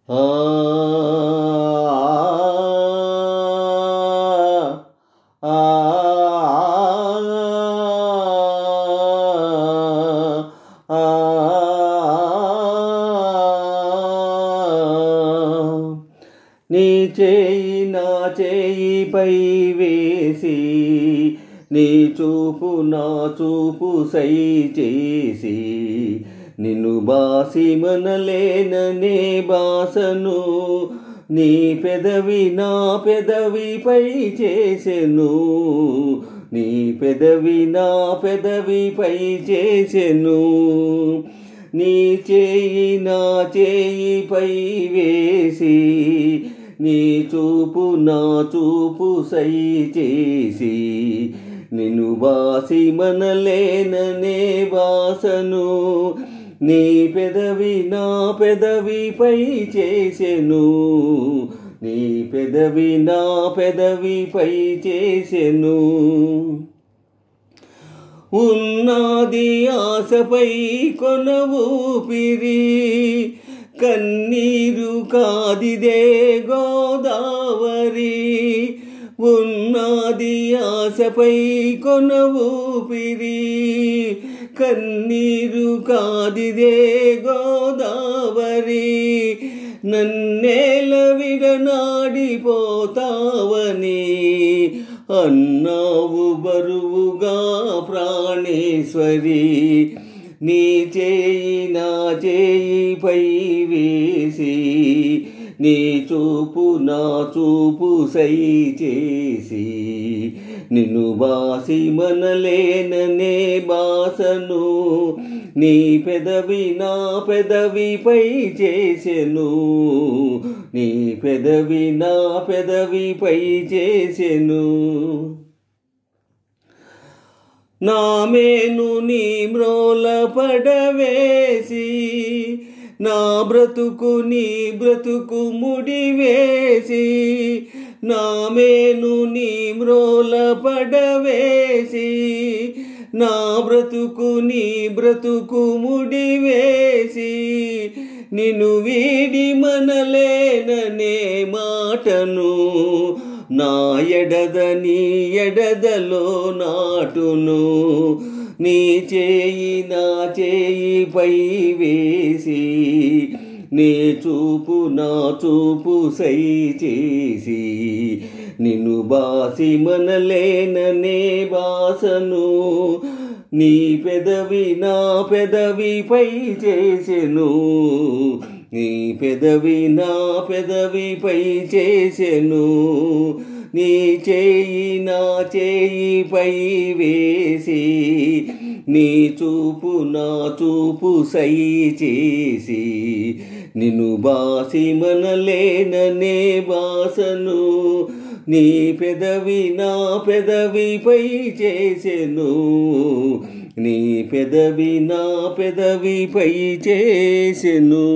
ఆ ఆ నీ చేయి నా చేయిపై వేసి నీ చూపు నా చూపు సై చేసి నిన్ను బాసి మనలేననే బాసను నీ పెదవి నా పెదవిపై చేసెను నీ పెదవి నా పెదవిపై చేసెను నీ చేయి నా చేయిపై వేసి నీ చూపు నా చూపు సై చేసి నిన్ను బాసి మనలేననే బాసను నీ పెదవి నా పెదవిపై చేసెను నీ పెదవి నా పెదవిపై చేసెను ఉన్నది ఆశపై కొన ఊపిరి కన్నీరు కాదిదే గోదావరి ఉన్నది ఆశపై కొన ఊపిరి కన్నీరు కాదిదే గోదావరి నన్నేల విడనాడిపోతావని అన్నావు బరువుగా ప్రాణేశ్వరి నీ చేయి నా చేయిపై వేసి నీ చూపు నా చూపు సై చేసి నిన్ను బాసి మనలేననే బాసను నీ పెదవి నా పెదవిపై చేసెను నీ పెదవి నా పెదవిపై చేసెను నా మేను నీ మ్రోల పడవేసి నా బ్రతుకు నీ బ్రతుకు ముడివేసి నా మేను నీ మ్రోల పడవేసి నా బ్రతుకు నీ బ్రతుకు ముడివేసి నిన్ను వీడి మనలేననే మాటను నా ఎడదని ఎడదలో నాటును నీ చేయి నా చేయిపై వేసి నీ చూపు నా చూపు సై చేసి నిన్ను బాసి మనలేననే బాసను నీ పెదవి నా పెదవిపై చేసెను నీ పెదవి నా పెదవిపై చేసెను నీ చేయి నా చేయిపై వేసి నీ చూపు నా చూపు సై చేసి నిన్ను బాసి మనలేననే బాసను నీ పెదవి నా పెదవిపై చేసెను నీ పెదవి నా పెదవిపై చేసెను.